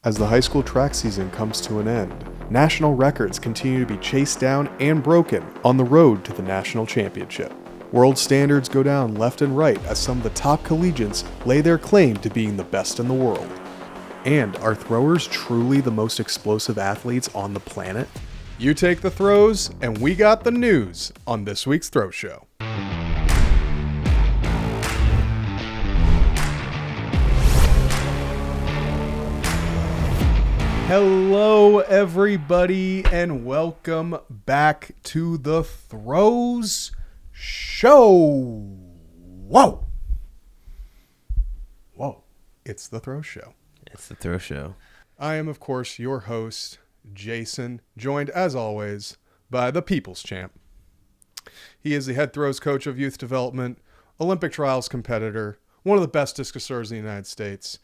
As the high school track season comes to an end, national records continue to be chased down and broken on the road to the national championship. World standards go down left and right as some of the top collegiates lay their claim to being the best in the world. And are throwers truly the most explosive athletes on the planet? You take the throws, and we got the news on this week's Throw Show. Hello, everybody, and welcome back to the Throws Show. Whoa. It's the Throw Show. It's the Throw Show. I am, of course, your host, Jason, joined, as always, by the People's Champ. He is the head throws coach of youth development, Olympic trials competitor, one of the best discus throwers in the United States,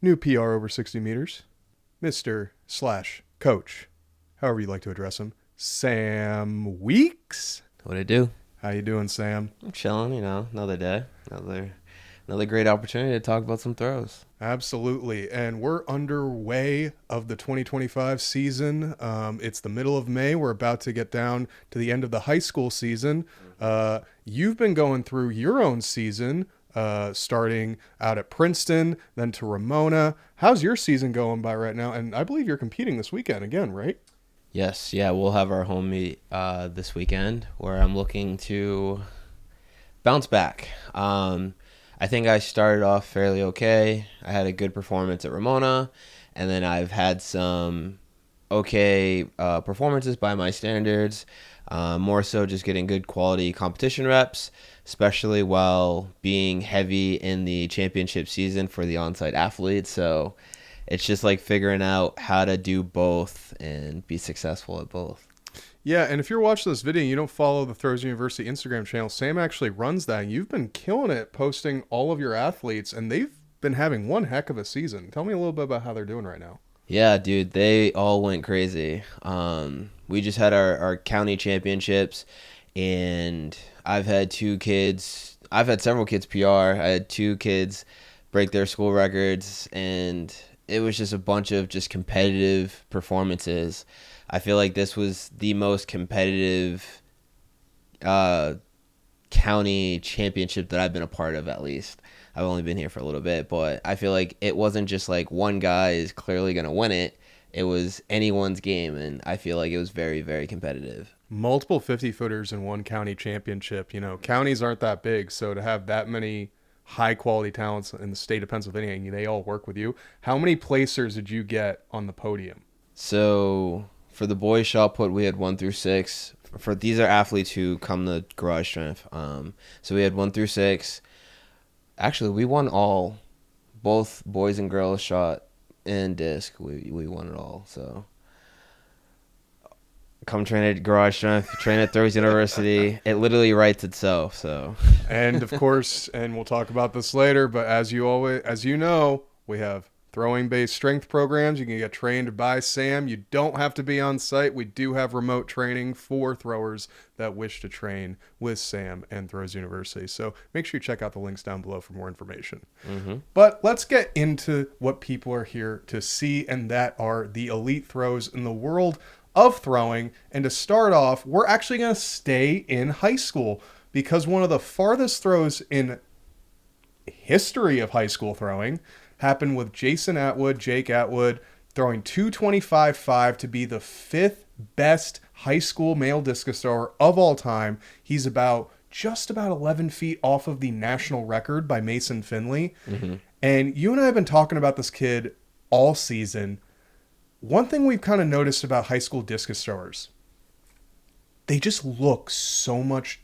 new PR over 60 meters, Mr./Coach, however you like to address him, Sam Weeks. What'd I do? How you doing, Sam? I'm chilling, another day. Another great opportunity to talk about some throws. Absolutely. And we're underway of the 2025 season. It's the middle of May. We're about to get down to the end of the high school season. You've been going through your own season, starting out at Princeton, then to Ramona. How's your season going by right now? And I believe you're competing this weekend again, right? Yes, yeah, we'll have our home meet this weekend where I'm looking to bounce back. I think I started off fairly okay. I had a good performance at Ramona, and then I've had some okay performances by my standards, more so just getting good quality competition reps, especially while being heavy in the championship season for the on-site athletes. So it's just like figuring out how to do both and be successful at both. Yeah, and if you're watching this video and you don't follow the Throws University Instagram channel, Sam actually runs that. You've been killing it posting all of your athletes, and they've been having one heck of a season. Tell me a little bit about how they're doing right now. Yeah, dude, they all went crazy. We just had our county championships, and I've had several kids PR. I had two kids break their school records, and it was just a bunch of just competitive performances. I feel like this was the most competitive county championship that I've been a part of, at least. I've only been here for a little bit, but I feel like it wasn't just like one guy is clearly going to win it. It was anyone's game, and I feel like it was very, very competitive. Multiple 50-footers in one county championship. Counties aren't that big, so to have that many high-quality talents in the state of Pennsylvania, and they all work with you. How many placers did you get on the podium? So for the boys shot put, we had 1 through 6. These are athletes who come to garage strength. So we had 1 through 6. Actually, we won all, both boys and girls shot and disc. We won it all. So come train at garage strength, train at Throws University. It literally writes itself. So, and of course, and we'll talk about this later, but as you know, we have throwing-based strength programs. You can get trained by Sam. You don't have to be on site. We do have remote training for throwers that wish to train with Sam and Throws University. So make sure you check out the links down below for more information. Mm-hmm. But let's get into what people are here to see, and that are the elite throws in the world of throwing. And to start off, we're actually going to stay in high school because one of the farthest throws in history of high school throwing happened with Jake Atwood, throwing 225.5 to be the 5th best high school male discus thrower of all time. He's just about 11 feet off of the national record by Mason Finley. Mm-hmm. And you and I have been talking about this kid all season. One thing we've kind of noticed about high school discus throwers, they just look so much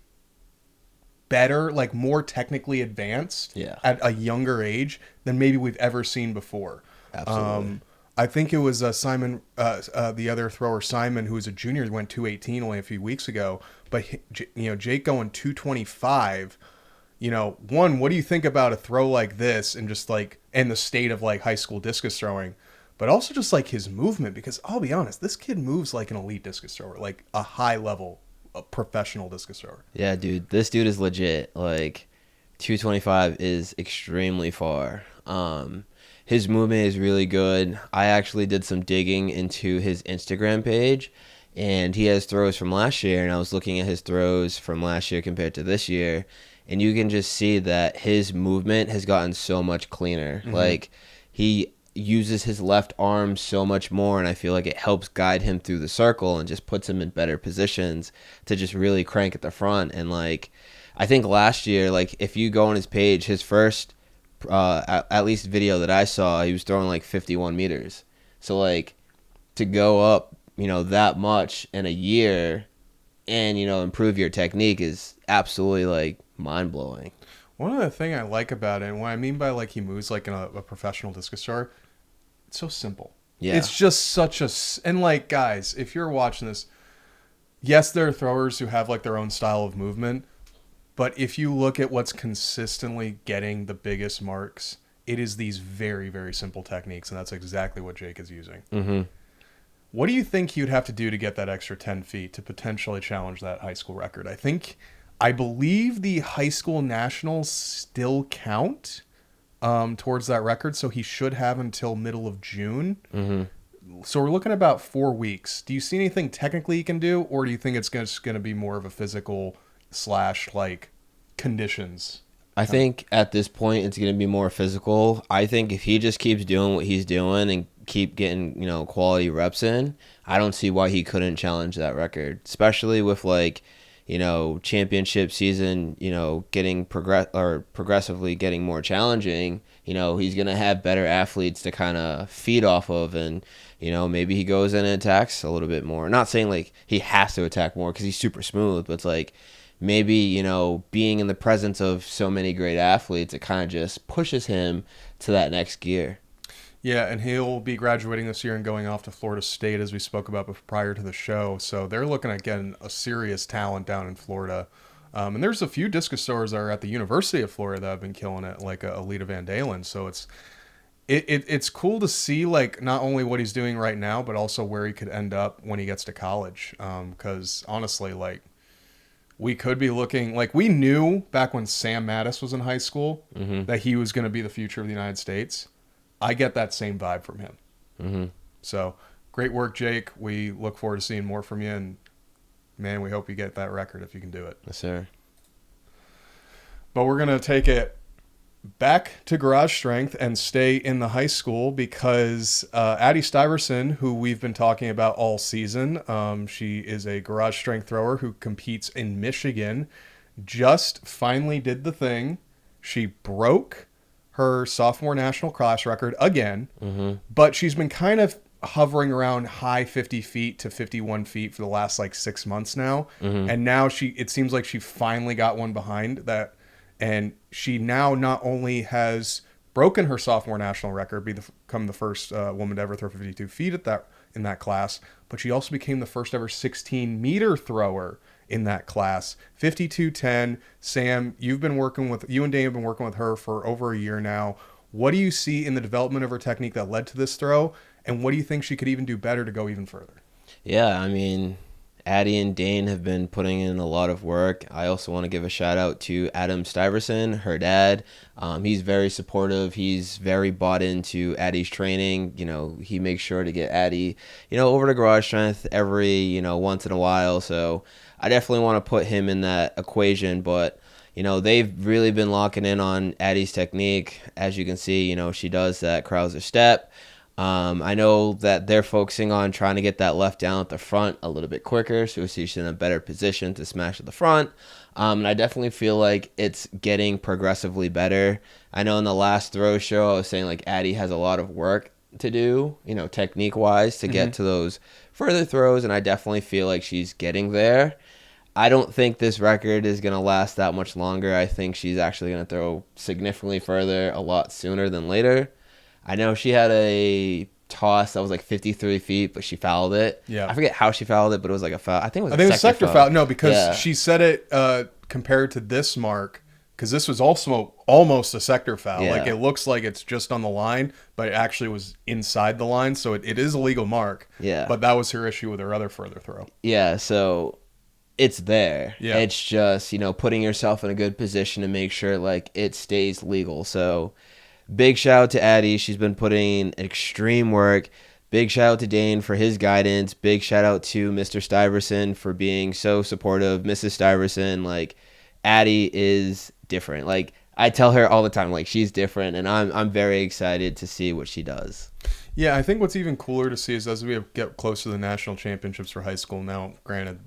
better, like more technically advanced at a younger age than maybe we've ever seen before. Absolutely. I think it was Simon, the other thrower, Simon, who was a junior, went 218 only a few weeks ago. But Jake going 225. One, what do you think about a throw like this, and just like in the state of like high school discus throwing, but also just like his movement? Because I'll be honest, this kid moves like an elite discus thrower, like a high level a professional discus thrower. Yeah, dude, this dude is legit. Like 225 is extremely far. His movement is really good. I actually did some digging into his Instagram page, and he has throws from last year, and I was looking at his throws from last year compared to this year, and you can just see that his movement has gotten so much cleaner. Like, he uses his left arm so much more, and I feel like it helps guide him through the circle and just puts him in better positions to just really crank at the front. And, like, I think last year, like, if you go on his page, his first at least video that I saw, he was throwing like 51 meters. So, like, to go up, that much in a year and, improve your technique is absolutely, like, mind-blowing. One other thing I like about it, and what I mean by, like, he moves like a professional discus thrower, it's so simple. Yeah. It's just such a... And, like, guys, if you're watching this, yes, there are throwers who have, like, their own style of movement, but if you look at what's consistently getting the biggest marks, it is these very, very simple techniques, and that's exactly what Jake is using. Mm-hmm. What do you think he would have to do to get that extra 10 feet to potentially challenge that high school record? I believe the high school nationals still count towards that record, so he should have until middle of June. Mm-hmm. So we're looking at about 4 weeks. Do you see anything technically he can do, or do you think it's just going to be more of a physical / like conditions? I think at this point it's going to be more physical. I think if he just keeps doing what he's doing and keep getting, quality reps in, I don't see why he couldn't challenge that record, especially with, like, championship season, getting progressively getting more challenging. He's going to have better athletes to kind of feed off of, and, maybe he goes in and attacks a little bit more. Not saying, like, he has to attack more because he's super smooth, but it's like, maybe, being in the presence of so many great athletes, it kind of just pushes him to that next gear. Yeah, and he'll be graduating this year and going off to Florida State, as we spoke about prior to the show. So they're looking at getting a serious talent down in Florida. And there's a few discus throwers that are at the University of Florida that have been killing it, like Alita Van Dalen. So it's cool to see, like, not only what he's doing right now, but also where he could end up when he gets to college. Because honestly, like, we could be looking, like, we knew back when Sam Mattis was in high school that he was going to be the future of the United States. I get that same vibe from him. Mm-hmm. So, great work, Jake. We look forward to seeing more from you, and, man, we hope you get that record if you can do it. Yes, sir. But we're going to take it back to garage strength and stay in the high school because Addie Stuyvesant, who we've been talking about all season, she is a garage strength thrower who competes in Michigan, just finally did the thing. She broke her sophomore national class record again, but she's been kind of hovering around high 50 feet to 51 feet for the last, like, 6 months now. And now it seems like she finally got one behind that. And she now not only has broken her sophomore national record, become the first woman to ever throw 52 feet in that class, but she also became the first ever 16-meter thrower in that class. 52-10. Sam, you and Dane have been working with her for over a year now. What do you see in the development of her technique that led to this throw, and what do you think she could even do better to go even further? Yeah, I mean, Addie and Dane have been putting in a lot of work. I also want to give a shout out to Adam Stuyvesant, her dad. He's very supportive. He's very bought into Addie's training. He makes sure to get Addie, over to garage strength every, once in a while. So I definitely want to put him in that equation, but they've really been locking in on Addie's technique. As you can see, she does that Krauser step. I know that they're focusing on trying to get that left down at the front a little bit quicker, so she's in a better position to smash at the front. And I definitely feel like it's getting progressively better. I know in the last throw show, I was saying, like, Addie has a lot of work to do, technique-wise, to get to those further throws, and I definitely feel like she's getting there. I don't think this record is going to last that much longer. I think she's actually going to throw significantly further a lot sooner than later. I know she had a toss that was like 53 feet, but she fouled it. Yeah. I forget how she fouled it, but it was like a foul. I think it was a sector foul. No, because she said it compared to this mark, because this was also almost a sector foul. Yeah. Like, it looks like it's just on the line, but it actually was inside the line, so it is a legal mark. Yeah. But that was her issue with her other further throw. Yeah, so it's there. Yeah. It's just, putting yourself in a good position to make sure, like, it stays legal. So big shout out to Addie. She's been putting extreme work. Big shout out to Dane for his guidance. Big shout out to Mr. Stuyvesant for being so supportive. Mrs. Stuyvesant, like, Addie is different. Like, I tell her all the time, like, she's different, and I'm very excited to see what she does. Yeah, I think what's even cooler to see is as we get close to the national championships for high school now, granted,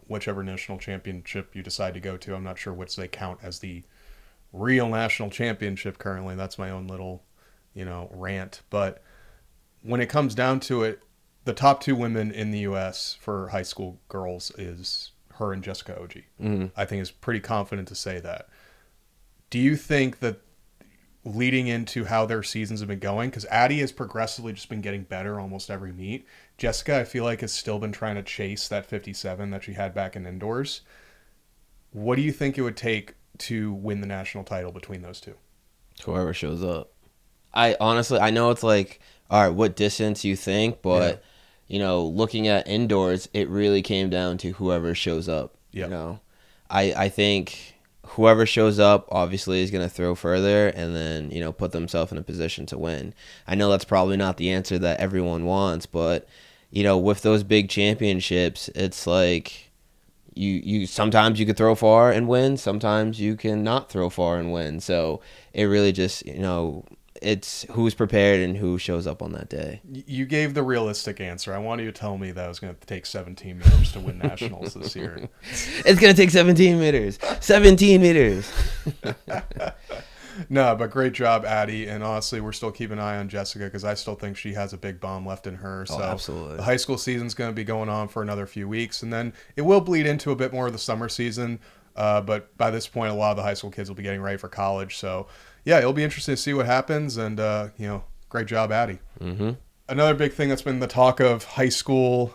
whichever national championship you decide to go to, I'm not sure which they count as the real national championship currently. That's my own little, rant. But when it comes down to it, the top 2 women in the U.S. for high school girls is her and Jessica Oji. Mm-hmm. I think is pretty confident to say that. Do you think that leading into how their seasons have been going, because Addie has progressively just been getting better almost every meet. Jessica, I feel like, has still been trying to chase that 57 that she had back in indoors. What do you think it would take to win the national title between those two? Whoever shows up. I know it's like, all right, what distance you think, but looking at indoors, it really came down to whoever shows up. Yep. I think whoever shows up obviously is going to throw further and then, put themselves in a position to win. I know that's probably not the answer that everyone wants, but, with those big championships, it's like you sometimes you could throw far and win, sometimes you can not throw far and win. So it really just, it's who's prepared and who shows up on that day. You gave the realistic answer. I want you to tell me that it was going to take 17 meters to win nationals this year. It's going to take 17 meters. 17 meters. No, but great job, Addie. And honestly, we're still keeping an eye on Jessica because I still think she has a big bomb left in her. So absolutely. The high school season's going to be going on for another few weeks. And then it will bleed into a bit more of the summer season. But by this point, a lot of the high school kids will be getting ready for college. So, yeah, it'll be interesting to see what happens. And, great job, Addie. Mm-hmm. Another big thing that's been the talk of high school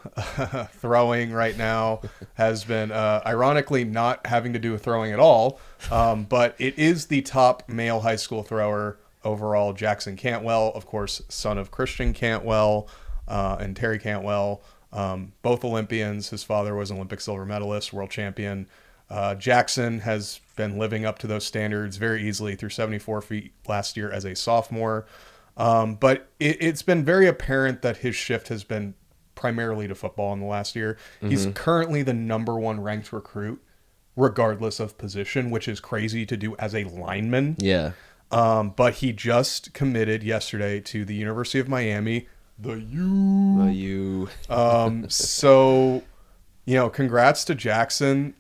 throwing right now has been, ironically, not having to do with throwing at all. But it is the top male high school thrower overall, Jackson Cantwell, of course, son of Christian Cantwell and Terry Cantwell, both Olympians. His father was an Olympic silver medalist, world champion. Jackson has been living up to those standards very easily through 74 feet last year as a sophomore. But it's been very apparent that his shift has been primarily to football in the last year. Mm-hmm. He's currently the number 1 ranked recruit, regardless of position, which is crazy to do as a lineman. Yeah. But he just committed yesterday to the University of Miami, the U. So, congrats to Jackson.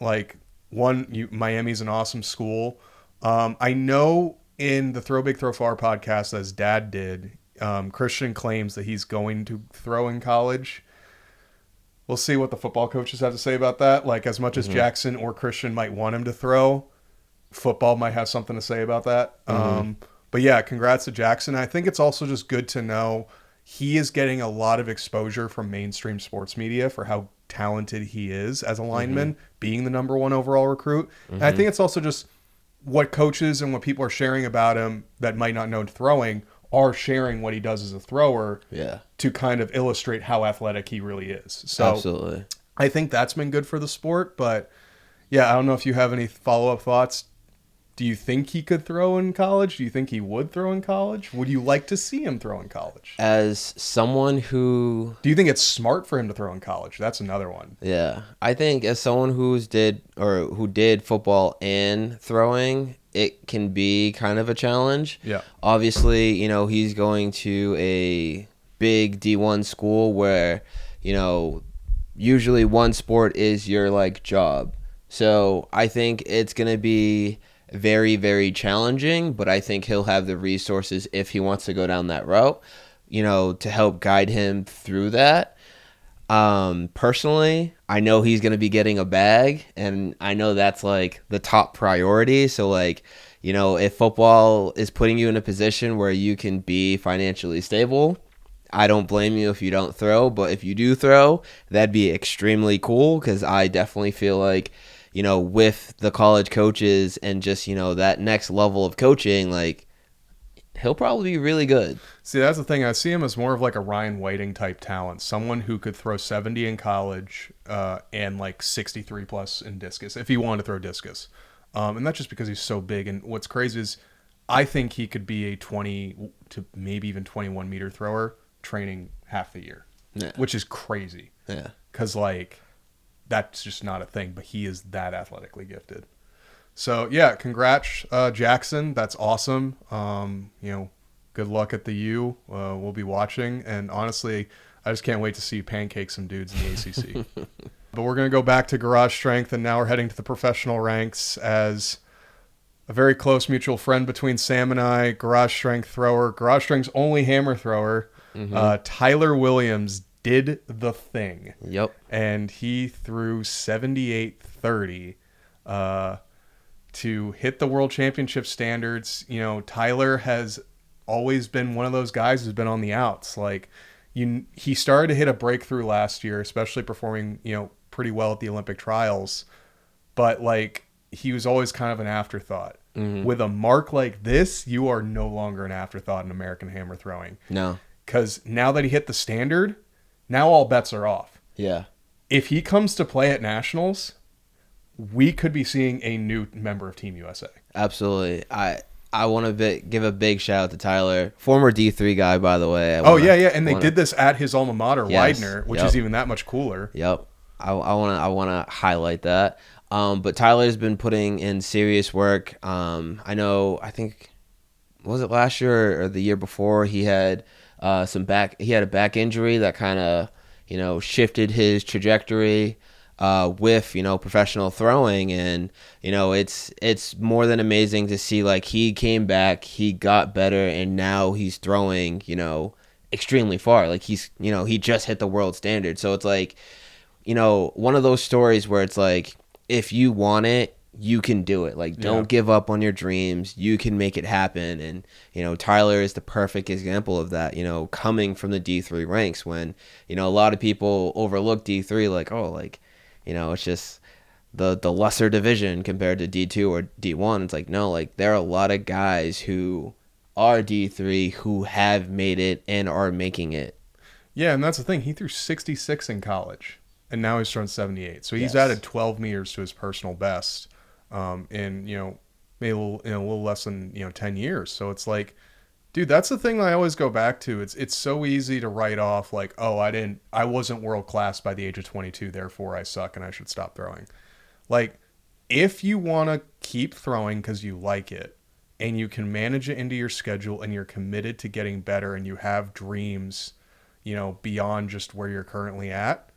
Miami's an awesome school. I know in the Throw Big Throw Far podcast, as Dad did, Christian claims that he's going to throw in college. We'll see what the football coaches have to say about that. Like, as much as Jackson or Christian might want him to throw, football might have something to say about that. But yeah, congrats to Jackson. I think it's also just good to know he is getting a lot of exposure from mainstream sports media for how talented he is as a lineman, being the number 1 overall recruit. And I think it's also just what coaches and what people are sharing about him that might not know throwing are sharing what he does as a thrower to kind of illustrate how athletic he really is. So absolutely. I think that's been good for the sport. But yeah, I don't know if you have any follow-up thoughts. Do you think he could throw in college? Do you think he would throw in college? Would you like to see him throw in college? As someone who... Do you think it's smart for him to throw in college? That's another one. Yeah. I think as someone who did football and throwing, it can be kind of a challenge. Yeah. Obviously, he's going to a big D1 school where, usually one sport is your, job. So I think it's going to be very, very challenging, but I think he'll have the resources if he wants to go down that route, to help guide him through that. Personally, I know he's going to be getting a bag, and I know that's the top priority. So if football is putting you in a position where you can be financially stable, I don't blame you if you don't throw, but if you do throw, that'd be extremely cool, because I definitely feel like, with the college coaches and just, that next level of coaching, he'll probably be really good. See, that's the thing. I see him as more of a Ryan Whiting type talent, someone who could throw 70 in college and 63 plus in discus if he wanted to throw discus. And that's just because he's so big. And what's crazy is I think he could be a 20 to maybe even 21 meter thrower training half the year, which is crazy. Yeah. Because, like, that's just not a thing, but he is that athletically gifted. So, yeah, congrats, Jackson. That's awesome. Good luck at the U. We'll be watching. And honestly, I just can't wait to see you pancake some dudes in the ACC. But we're going to go back to garage strength, and now we're heading to the professional ranks as a very close mutual friend between Sam and I, garage strength's only hammer thrower, Tyler Williams did the thing. Yep. And he threw 78-30 to hit the world championship standards. Tyler has always been one of those guys who's been on the outs. Like, he started to hit a breakthrough last year, especially performing, pretty well at the Olympic trials. But, like, he was always kind of an afterthought. With a mark like this, you are no longer an afterthought in American hammer throwing. No. Because now that he hit the standard, now all bets are off. Yeah. If he comes to play at nationals, we could be seeing a new member of Team USA. Absolutely. I want to give a big shout out to Tyler, former D3 guy, by the way. And they did this at his alma mater, Yes, Widener, which is even that much cooler. Yep. I want to highlight that. But Tyler's been putting in serious work. I think, was it last year or the year before, he had a back injury that kind of, shifted his trajectory with, professional throwing. And, it's more than amazing to see, like, he came back, he got better, and now he's throwing, extremely far. Like, he just hit the world standard. So it's like, one of those stories where it's like, if you want it, you can do it. Like, don't give up on your dreams. You can make it happen. And, Tyler is the perfect example of that, coming from the D3 ranks when, a lot of people overlook D3 like, oh, like, it's just the lesser division compared to D2 or D1. It's like, no, like, there are a lot of guys who are D3 who have made it and are making it. Yeah, and that's the thing. He threw 66 in college. And now he's thrown 78. So he's added 12 meters to his personal best in, maybe a little less than, 10 years. So it's like, dude, that's the thing I always go back to. It's so easy to write off like, oh, I wasn't world class by the age of 22, therefore I suck and I should stop throwing. Like, if you want to keep throwing because you like it and you can manage it into your schedule and you're committed to getting better and you have dreams, beyond just where you're currently at,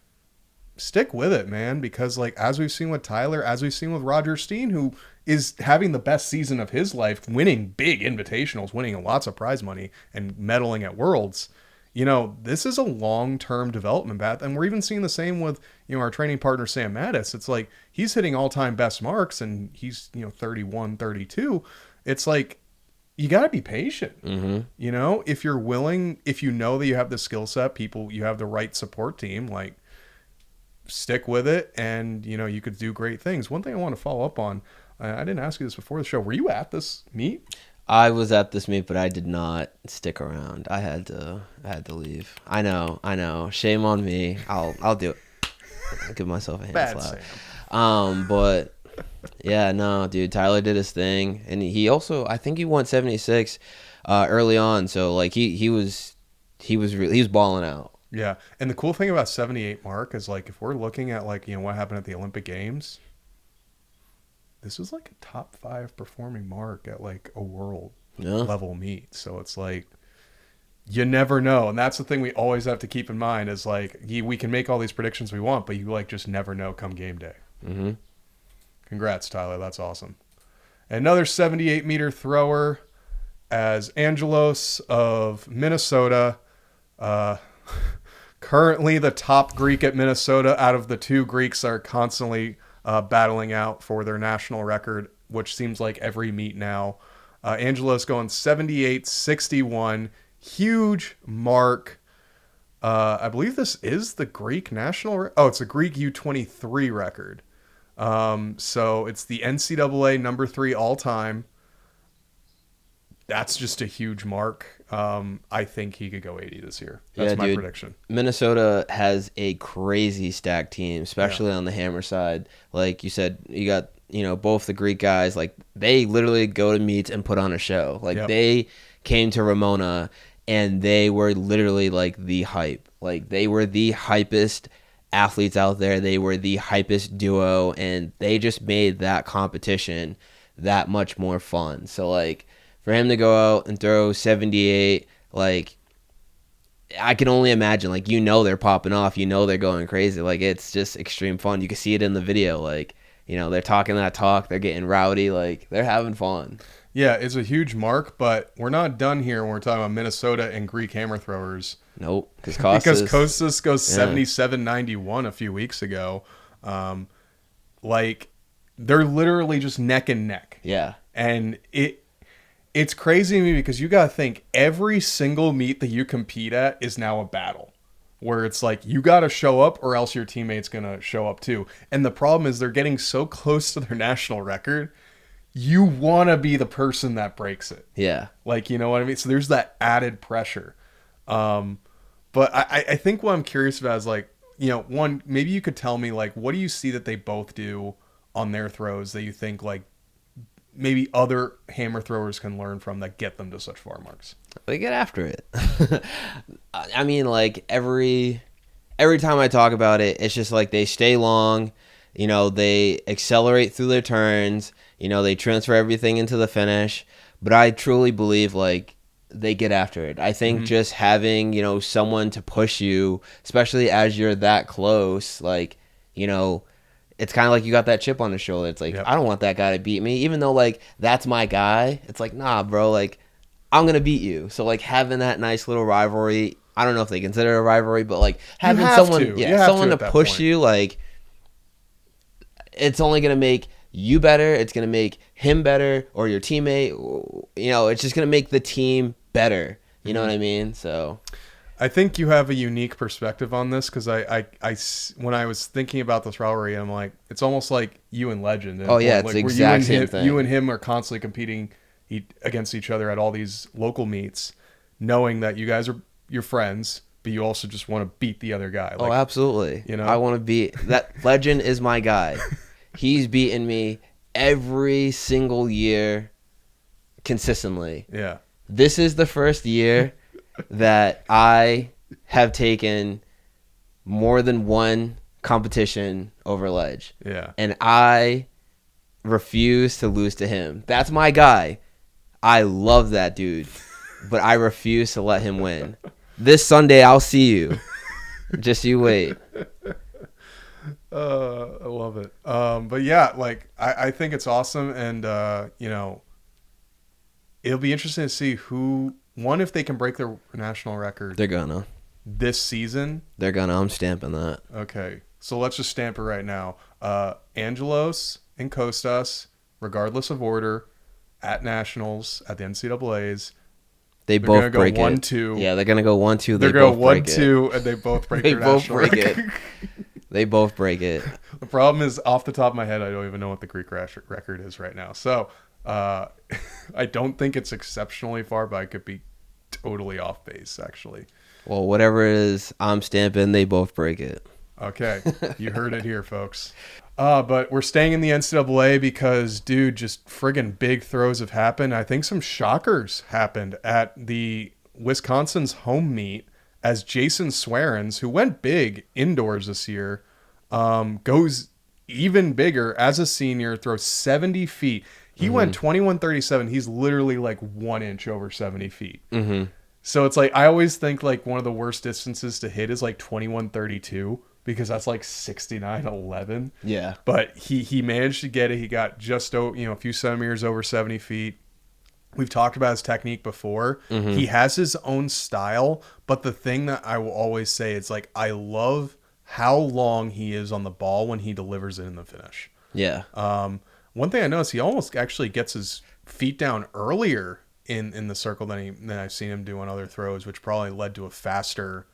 stick with it, man, because, like, as we've seen with Tyler, as we've seen with Roger Steen, who is having the best season of his life, winning big invitationals, winning lots of prize money and medaling at Worlds, this is a long-term development path. And we're even seeing the same with, our training partner, Sam Mattis. It's like, he's hitting all-time best marks and he's, 31, 32. It's like, you got to be patient. If you're willing, if you know that you have the skill set, you have the right support team, like, stick with it, and you could do great things. One thing I want to follow up on, I didn't ask you this before the show, were you at this meet? I was at this meet, but I did not stick around. I had to leave. I know, shame on me. I'll do it. I'll give myself a hand slap. But yeah, no, dude, Tyler did his thing, and he also, I think he won 76 early on, so like he was balling out. Yeah, and the cool thing about 78 mark is, like, if we're looking at, like, what happened at the Olympic Games, this is like a top 5 performing mark at, like, a world level meet. So it's like, you never know, and that's the thing we always have to keep in mind is, like, we can make all these predictions we want, but you, like, just never know come game day. Congrats, Tyler. That's awesome. Another 78 meter thrower as Angelos of Minnesota. Currently the top Greek at Minnesota out of the two Greeks are constantly battling out for their national record, which seems like every meet now. Angelos going 78-61. Huge mark. I believe this is the Greek national. It's a Greek U23 record. So it's the NCAA number 3 all time. That's just a huge mark. I think he could go 80 this year. That's my prediction. Minnesota has a crazy stacked team, especially on the hammer side. Like you said, you got both the Greek guys, like they literally go to meets and put on a show. Like Yep. they came to Ramona and they were literally like the hype. Like they were the hypest athletes out there. They were the hypest duo, and they just made that competition that much more fun. So like for him to go out and throw 78, like I can only imagine, like, they're popping off, they're going crazy. Like, it's just extreme fun. You can see it in the video. Like, they're talking that talk. They're getting rowdy. Like, they're having fun. Yeah, it's a huge mark, but we're not done here when we're talking about Minnesota and Greek hammer throwers. Nope. Because Kosas goes 77.91 a few weeks ago. Like, they're literally just neck and neck. Yeah. And it's crazy to me because you got to think every single meet that you compete at is now a battle where it's like you got to show up or else your teammate's going to show up too. And the problem is they're getting so close to their national record. You want to be the person that breaks it. Yeah. Like, you know what I mean? So there's that added pressure. But I think what I'm curious about is like, one, maybe you could tell me like, what do you see that they both do on their throws that you think like, maybe other hammer throwers can learn from that get them to such far marks? They get after it. I mean, like every time I talk about it, it's just like they stay long, they accelerate through their turns, they transfer everything into the finish. But I truly believe like they get after it. I think just having, someone to push you, especially as you're that close, like, it's kind of like you got that chip on the shoulder. It's like, Yep. I don't want that guy to beat me. Even though, like, that's my guy. It's like, nah, bro. Like, I'm going to beat you. So, like, having that nice little rivalry, I don't know if they consider it a rivalry, but, like, having someone to push you, like, it's only going to make you better. It's going to make him better or your teammate. It's just going to make the team better. You know what I mean? So I think you have a unique perspective on this because when I was thinking about this rivalry, I'm like, it's almost like you and Legend. Oh, yeah, it's like, the exact same thing. You and him are constantly competing against each other at all these local meets, knowing that you guys are your friends, but you also just want to beat the other guy. Like, absolutely. I want to beat that. Legend is my guy. He's beaten me every single year consistently. Yeah. This is the first year that I have taken more than one competition over Ledge. Yeah. And I refuse to lose to him. That's my guy. I love that dude. But I refuse to let him win. This Sunday, I'll see you. Just you wait. I love it. But yeah, like I think it's awesome. And, it'll be interesting to see if they can break their national record. They're gonna. This season. They're gonna. I'm stamping that. Okay. So let's just stamp it right now. Angelos and Kostas, regardless of order, at nationals, at the NCAAs. They're both go break 1-2. Yeah, they're gonna go 1-2. They're going 1-2, and they both break their national record. They both break it. The problem is, off the top of my head, I don't even know what the Greek record is right now. So I don't think it's exceptionally far, but I could be totally off base, actually. Well, whatever it is, I'm stamping. They both break it. Okay, you heard it here, folks. But we're staying in the NCAA because, dude, just friggin' big throws have happened. I think some shockers happened at the Wisconsin's home meet as Jason Swarens, who went big indoors this year, goes even bigger as a senior, throws 70 feet. He went 21.37. He's literally like 1 inch over 70 feet. Mm-hmm. So it's like, I always think like one of the worst distances to hit is like 21.32 because that's like 69.11. Yeah. But he managed to get it. He got just a few centimeters over 70 feet. We've talked about his technique before. Mm-hmm. He has his own style, but the thing that I will always say is like, I love how long he is on the ball when he delivers it in the finish. Yeah. One thing I noticed, he almost actually gets his feet down earlier in the circle than I've seen him do on other throws, which probably led to a faster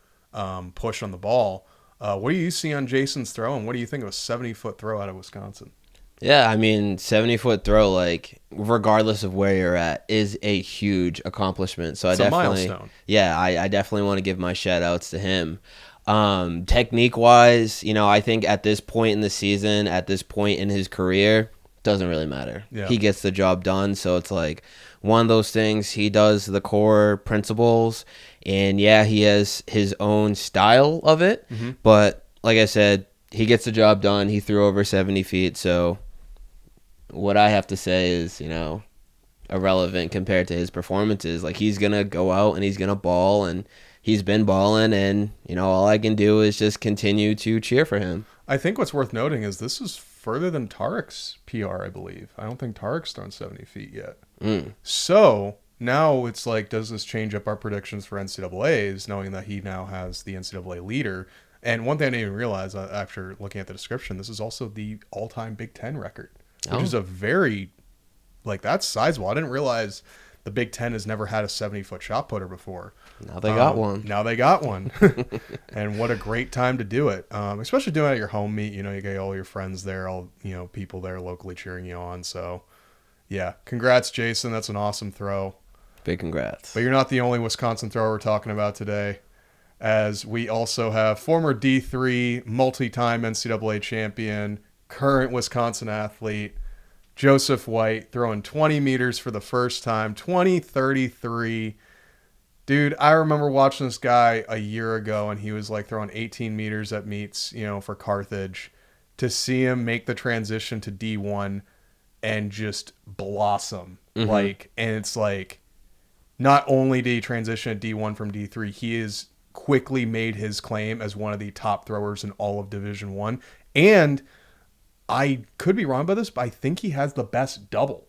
push on the ball. What do you see on Jason's throw, and what do you think of a 70-foot throw out of Wisconsin? Yeah, I mean, 70-foot throw, like, regardless of where you're at, is a huge accomplishment. So It's a milestone. Yeah, I definitely want to give my shout-outs to him. Technique-wise, I think at this point in the season, at this point in his career, doesn't really matter. Yeah. He gets the job done. So it's like one of those things. He does the core principles, and yeah, he has his own style of it. Mm-hmm. But like I said, he gets the job done. He threw over 70 feet. So what I have to say is, irrelevant compared to his performances. Like, he's gonna go out and he's gonna ball, and he's been balling, and all I can do is just continue to cheer for him. I think what's worth noting is this is further than Tarek's PR, I believe. I don't think Tarek's thrown 70 feet yet. So now it's like, does this change up our predictions for NCAAs, knowing that he now has the NCAA leader? And one thing I didn't even realize after looking at the description, this is also the all-time Big Ten record, which is a very, that's sizable. I didn't realize the Big Ten has never had a 70-foot shot putter before. Now they got one. Now they got one. And what a great time to do it. Especially doing it at your home meet. You get all your friends there, all, people there locally cheering you on. So, yeah. Congrats, Jason. That's an awesome throw. Big congrats. But you're not the only Wisconsin thrower we're talking about today, as we also have former D3, multi-time NCAA champion, current Wisconsin athlete, Joseph White, throwing 20 meters for the first time, 20:33. Dude, I remember watching this guy a year ago, and he was throwing 18 meters at meets, for Carthage. To see him make the transition to D1 and just blossom. And it's not only did he transition at D1 from D3, he has quickly made his claim as one of the top throwers in all of Division I. And I could be wrong about this, but I think he has the best double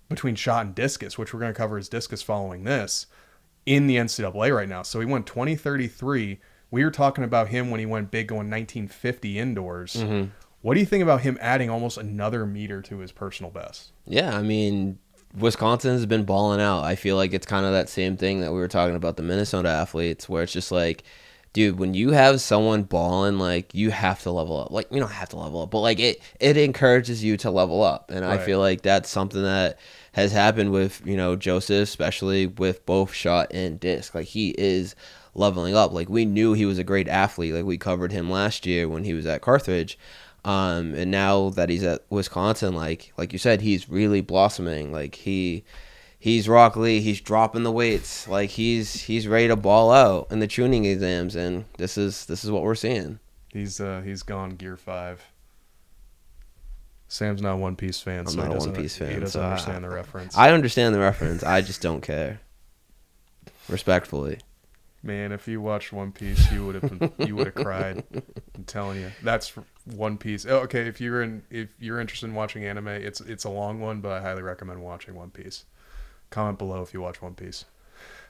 between shot and discus, which we're going to cover his discus following this, in the NCAA right now. So he went 20:33. We were talking about him when he went big, going 1950 indoors. What do you think about him adding almost another meter to his personal best? Yeah, I mean, Wisconsin's been balling out. I feel like it's kind of that same thing that we were talking about the Minnesota athletes, where it's just dude, when you have someone balling, you have to level up. You don't have to level up, but it encourages you to level up. And I feel like that's something that has happened with, Joseph, especially with both shot and disc. He is leveling up. We knew he was a great athlete. We covered him last year when he was at Carthage. And now that he's at Wisconsin, like you said, he's really blossoming. He's Rock Lee. He's dropping the weights. He's ready to ball out in the tuning exams, and this is what we're seeing. He's gone Gear 5. Sam's not a One Piece fan, I'm so not a One Piece fan. He doesn't understand the reference. I understand the reference. I just don't care. Respectfully. Man, if you watched One Piece, you would have cried. I'm telling you, that's One Piece. Oh, okay, if you're interested in watching anime, it's a long one, but I highly recommend watching One Piece. Comment below if you watch One Piece.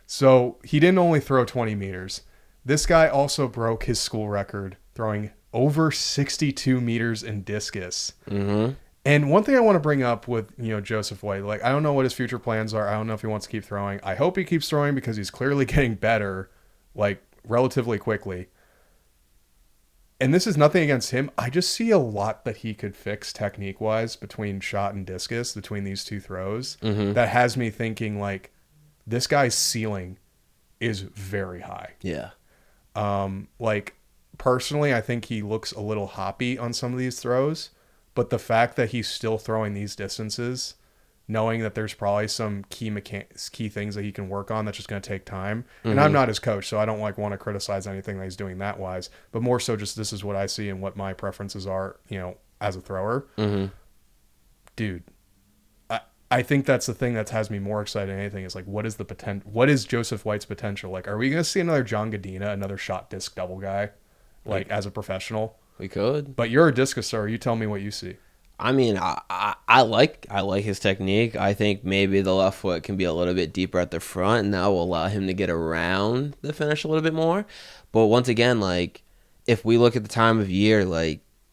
So he didn't only throw 20 meters. This guy also broke his school record, throwing over 62 meters in discus. And one thing I want to bring up with Joseph White, I don't know what his future plans are. I don't know if he wants to keep throwing. I hope he keeps throwing because he's clearly getting better, relatively quickly. And this is nothing against him. I just see a lot that he could fix technique-wise between shot and discus, between these two throws, that has me thinking, this guy's ceiling is very high. Yeah. Personally, I think he looks a little hoppy on some of these throws, but the fact that he's still throwing these distances, knowing that there's probably some key things that he can work on that's just going to take time. And I'm not his coach, so I don't want to criticize anything that he's doing that wise, but more so just this is what I see and what my preferences are, as a thrower. Dude, I think that's the thing that has me more excited than anything is what is the potential? What is Joseph White's potential? Are we going to see another John Godina, another shot disc double guy, as a professional? We could. But you're a discus thrower. You tell me what you see. I mean, I like his technique. I think maybe the left foot can be a little bit deeper at the front, and that will allow him to get around the finish a little bit more. But once again, if we look at the time of year,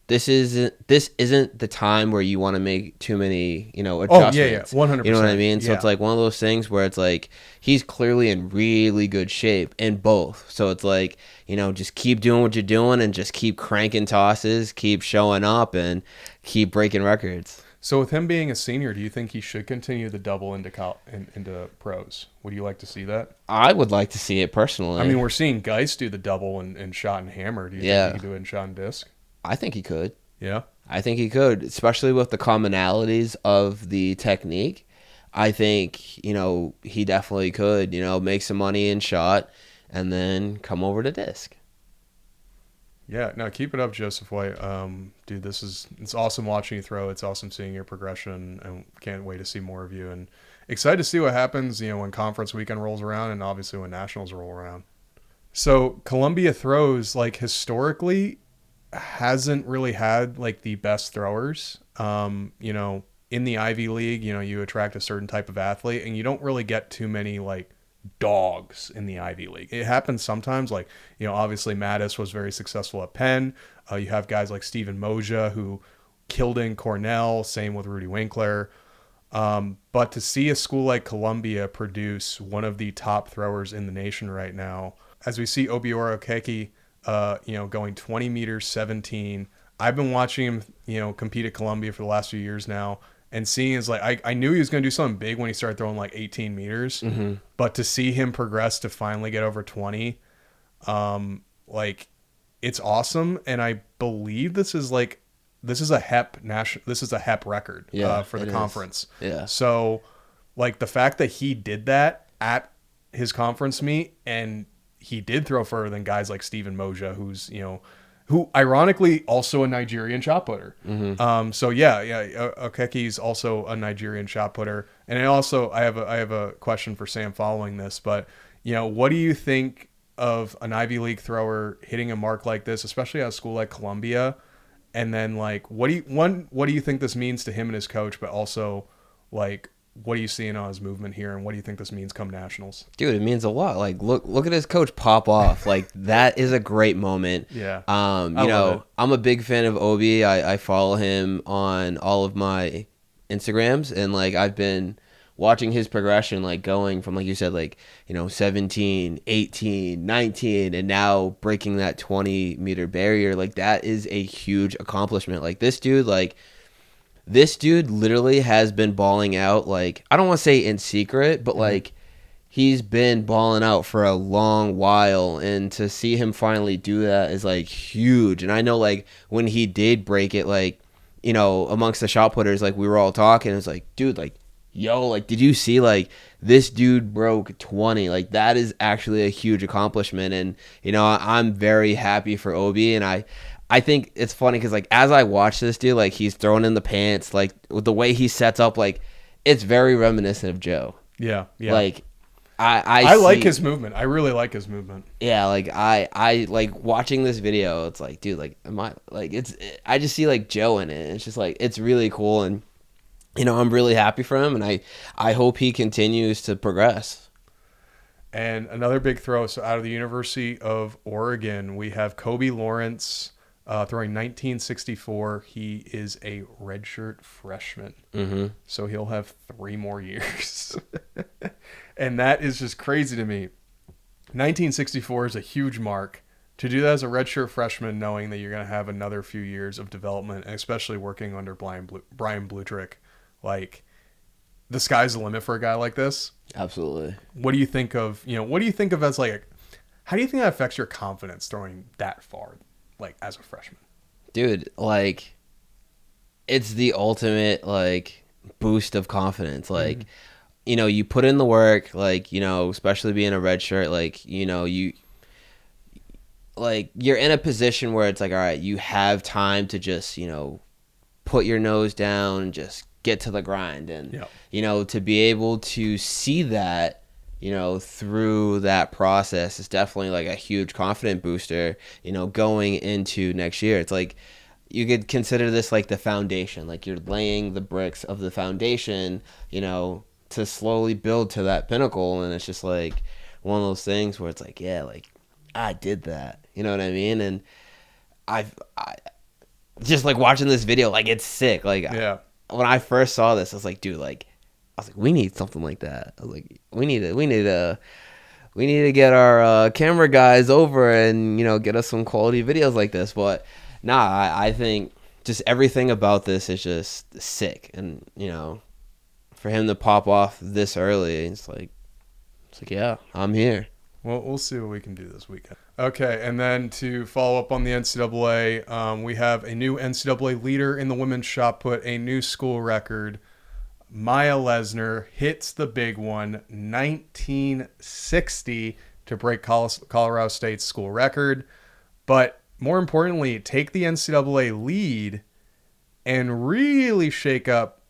this isn't the time where you want to make too many, adjustments. Oh, yeah, 100%. You know what I mean? So yeah. it's one of those things where it's he's clearly in really good shape in both. So it's just keep doing what you're doing and just keep cranking tosses, keep showing up, and keep breaking records. So with him being a senior, do you think he should continue the double into pros? Would you like to see that? I would like to see it personally. I mean, we're seeing Geist do the double in shot and hammer. Do you think he could do it in shot and disc? I think he could. Yeah? I think he could, especially with the commonalities of the technique. I think, he definitely could, make some money in shot and then come over to disc. Yeah, no, keep it up, Joseph White. Dude, it's awesome watching you throw. It's awesome seeing your progression, and can't wait to see more of you. And excited to see what happens, when conference weekend rolls around, and obviously when nationals roll around. So Columbia throws, like, historically hasn't really had like the best throwers. In the Ivy League, you attract a certain type of athlete, and you don't really get too many like dogs in the Ivy League. It happens sometimes, like, obviously Mattis was very successful at Penn. You have guys like Stephen Moja who killed in Cornell, same with Rudy Winkler. But to see a school like Columbia produce one of the top throwers in the nation right now, as we see Obie Oki, going 20 meters, 17. I've been watching him, compete at Columbia for the last few years now, and seeing is like, I knew he was going to do something big when he started throwing like 18 meters, but to see him progress to finally get over 20, like, it's awesome. And I believe this is a HEP record for the conference. Yeah. So like the fact that he did that at his conference meet, and he did throw further than guys like Stephen Moja, who ironically also a Nigerian shot putter. So Okeki's also a Nigerian shot putter. And I have a question for Sam following this, but what do you think of an Ivy League thrower hitting a mark like this, especially at a school like Columbia? And then like, what do you think this means to him and his coach, but also like, what are you seeing on his movement here, and what do you think this means come nationals? Dude, it means a lot. Like, look at his coach pop off. Like, that is a great moment. Yeah. I'm a big fan of Obie. I follow him on all of my Instagrams, and like I've been watching his progression, like going from, like you said, like 17, 18, 19, and now breaking that 20-meter barrier. Like, that is a huge accomplishment. Like, this dude literally has been balling out, like, I don't want to say in secret, but like he's been balling out for a long while, and to see him finally do that is like huge. And I know, like, when he did break it, like, amongst the shot putters, like, we were all talking, it was like, dude, like, yo, like, did you see, like, this dude broke 20? Like, that is actually a huge accomplishment. And I'm very happy for Obie, and I think it's funny because, like, as I watch this dude, like, he's throwing in the pants, like, with the way he sets up, like, it's very reminiscent of Joe. Yeah. Like, I like his movement. I really like his movement. Yeah, like, I like watching this video. It's like, dude, like, I just see, like, Joe in it. It's just, like, it's really cool. And, I'm really happy for him, and I hope he continues to progress. And another big throw, so out of the University of Oregon, we have Kobe Lawrence, throwing 1964. He is a redshirt freshman. So he'll have 3 more years. And that is just crazy to me. 1964 is a huge mark. To do that as a redshirt freshman, knowing that you're going to have another few years of development, and especially working under Brian Blutrick, like, the sky's the limit for a guy like this. Absolutely. What do you think of, as like, how do you think that affects your confidence throwing that far, like, as a freshman? Dude, like, it's the ultimate, like, boost of confidence. Like, you put in the work, like, especially being a red shirt, like, you're in a position where it's like, all right, you have time to just, put your nose down and just get to the grind. And, to be able to see that, through that process is definitely like a huge confident booster, going into next year. It's like, you could consider this like the foundation, like you're laying the bricks of the foundation, to slowly build to that pinnacle. And it's just like one of those things where it's like, yeah, like, I did that, you know what I mean? And I just like watching this video, like, it's sick. Like, yeah. When I first saw this, I was like, dude, like, we need something like that. I was like, we need to get our camera guys over and, get us some quality videos like this. But nah, I think just everything about this is just sick. And, for him to pop off this early, it's like, yeah, I'm here. Well, we'll see what we can do this weekend. Okay, and then to follow up on the NCAA, we have a new NCAA leader in the women's shot put, a new school record. Maya Lesnar hits the big one, 1960, to break Colorado State's school record. But more importantly, take the NCAA lead and really shake up.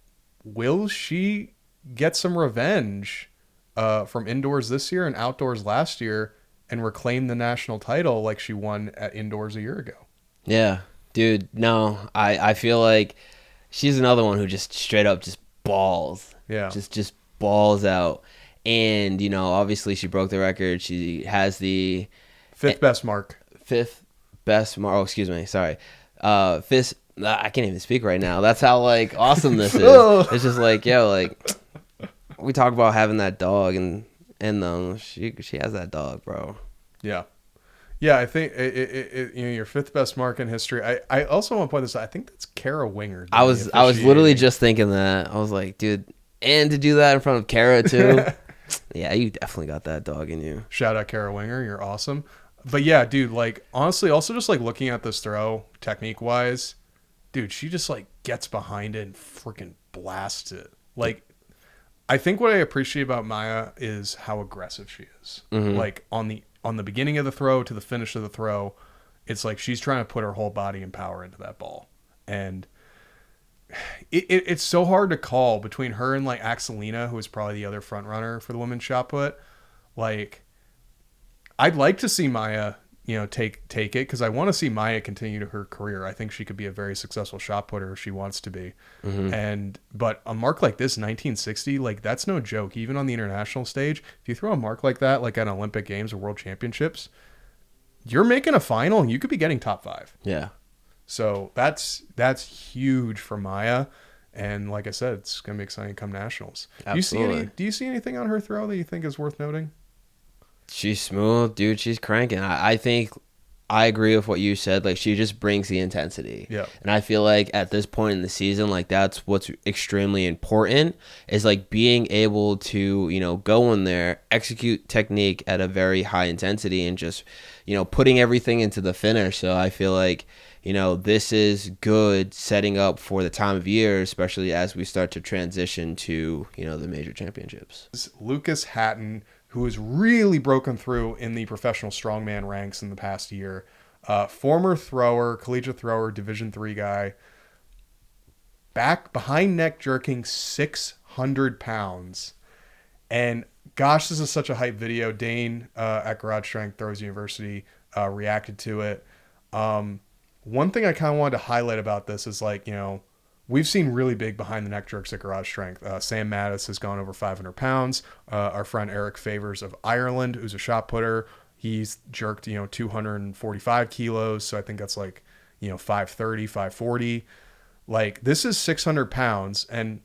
Will she get some revenge from indoors this year and outdoors last year and reclaim the national title like she won at indoors a year ago? Yeah, dude. No, I feel like she's another one who just straight up just balls. Yeah. Just balls out. And, obviously she broke the record. She has the fifth best mark. Oh, excuse me. Sorry. Fifth. I can't even speak right now. That's how awesome this is. It's just we talk about having that dog and she has that dog, bro. Yeah. Yeah, I think your fifth best mark in history. I also want to point this out. I think that's Kara Winger. I was literally just thinking that. I was like, dude, and to do that in front of Kara too. Yeah, you definitely got that dog in you. Shout out Kara Winger, you're awesome. But yeah, dude, honestly, also just looking at this throw technique wise, dude, she just gets behind it and freaking blasts it. I think what I appreciate about Maya is how aggressive she is. Mm-hmm. On the beginning of the throw to the finish of the throw, it's she's trying to put her whole body and power into that ball. And it's so hard to call between her and Axelina, who is probably the other front runner for the women's shot put. I'd like to see Maya, take it, because I want to see Maya continue to her career. I think she could be a very successful shot putter if she wants to be. Mm-hmm. But a mark like this, 1960, that's no joke. Even on the international stage, if you throw a mark like that, at Olympic Games or World Championships, you're making a final and you could be getting top 5. Yeah. So that's huge for Maya. And like I said, it's going to be exciting come nationals. Absolutely. Do you see anything on her throw that you think is worth noting? She's smooth, dude. She's cranking. I think I agree with what you said. She just brings the intensity. Yeah. And I feel at this point in the season, that's what's extremely important is being able to, go in there, execute technique at a very high intensity and just, putting everything into the finish. So I feel this is good setting up for the time of year, especially as we start to transition to, the major championships. Lucas Hatton, who has really broken through in the professional strongman ranks in the past year. Former thrower, collegiate thrower, Division III guy. Back behind neck jerking 600 pounds. And gosh, this is such a hype video. Dane at Garage Strength Throws University reacted to it. One thing I kind of wanted to highlight about this is we've seen really big behind the neck jerks at Garage Strength. Sam Mattis has gone over 500 pounds. Our friend Eric Favors of Ireland, who's a shot putter, he's jerked, 245 kilos. So I think that's 530, 540. This is 600 pounds. And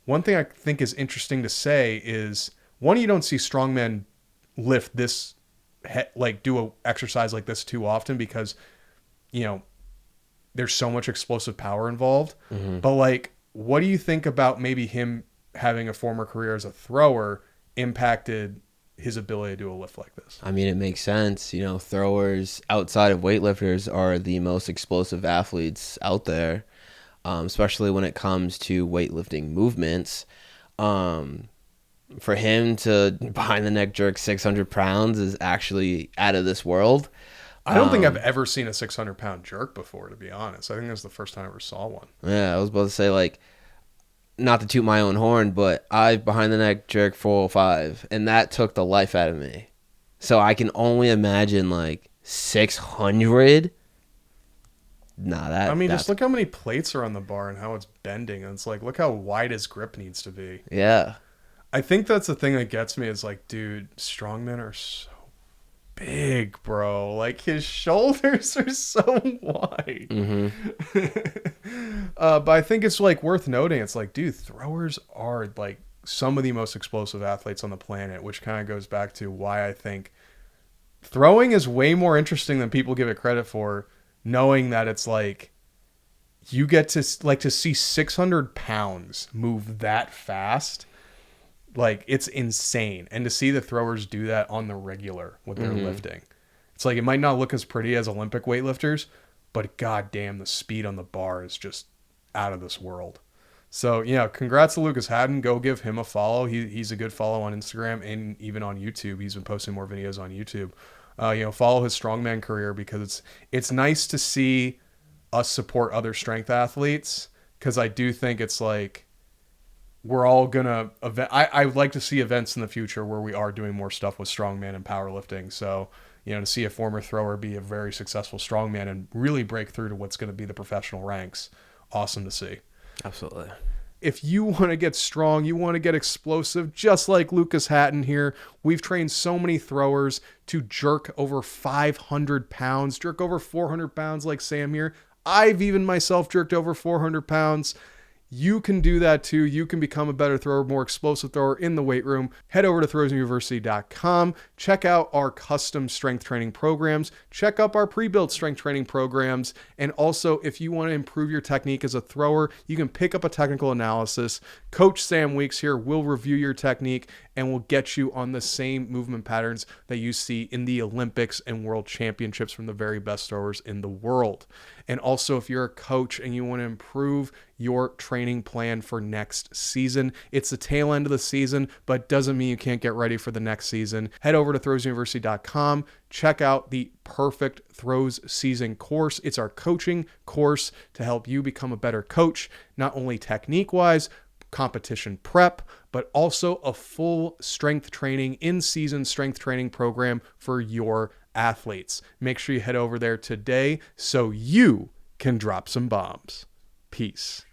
one thing I think is interesting to say is, one, you don't see strongmen lift this, do a exercise like this too often because, there's so much explosive power involved. Mm-hmm. But what do you think about maybe him having a former career as a thrower impacted his ability to do a lift like this? I mean, it makes sense. Throwers outside of weightlifters are the most explosive athletes out there, especially when it comes to weightlifting movements. For him to behind the neck jerk 600 pounds is actually out of this world. I don't think I've ever seen a 600-pound jerk before, to be honest. I think that's the first time I ever saw one. Yeah, I was about to say, not to toot my own horn, but I behind the neck jerk 405, and that took the life out of me. So I can only imagine, 600. Just look how many plates are on the bar and how it's bending. And it's look how wide his grip needs to be. Yeah. I think that's the thing that gets me is dude, strongmen are so big, bro. His shoulders are so wide. Mm-hmm. But I think it's worth noting. It's dude, throwers are some of the most explosive athletes on the planet, which kind of goes back to why I think throwing is way more interesting than people give it credit for, knowing that it's you get to to see 600 pounds move that fast. Like, it's insane. And to see the throwers do that on the regular with their lifting, it's like, it might not look as pretty as Olympic weightlifters, but goddamn, the speed on the bar is just out of this world. So, yeah, congrats to Lucas Hatton. Go give him a follow. He's a good follow on Instagram and even on YouTube. He's been posting more videos on YouTube. Follow his strongman career, because it's nice to see us support other strength athletes, because I do think it's like, we're all gonna I would like to see events in the future where we are doing more stuff with strongman and powerlifting. So, to see a former thrower be a very successful strongman and really break through to what's going to be the professional ranks, awesome to see. Absolutely. If you want to get strong, you want to get explosive, just like Lucas Hatton here, we've trained so many throwers to jerk over 500 pounds, jerk over 400 pounds like Sam here. I've even myself jerked over 400 pounds. You can do that too. You can become a better thrower, more explosive thrower in the weight room. Head over to throwsuniversity.com. Check out our custom strength training programs. Check out our pre-built strength training programs. And also, if you want to improve your technique as a thrower, you can pick up a technical analysis. Coach Sam Weeks here will review your technique and will get you on the same movement patterns that you see in the Olympics and World Championships from the very best throwers in the world. And also, if you're a coach and you want to improve your training plan for next season, it's the tail end of the season, but doesn't mean you can't get ready for the next season. Head over to throwsuniversity.com. Check out the Perfect Throws Season course. It's our coaching course to help you become a better coach, not only technique-wise, competition prep, but also a full strength training, in-season strength training program for your athletes. Make sure you head over there today so you can drop some bombs. Peace.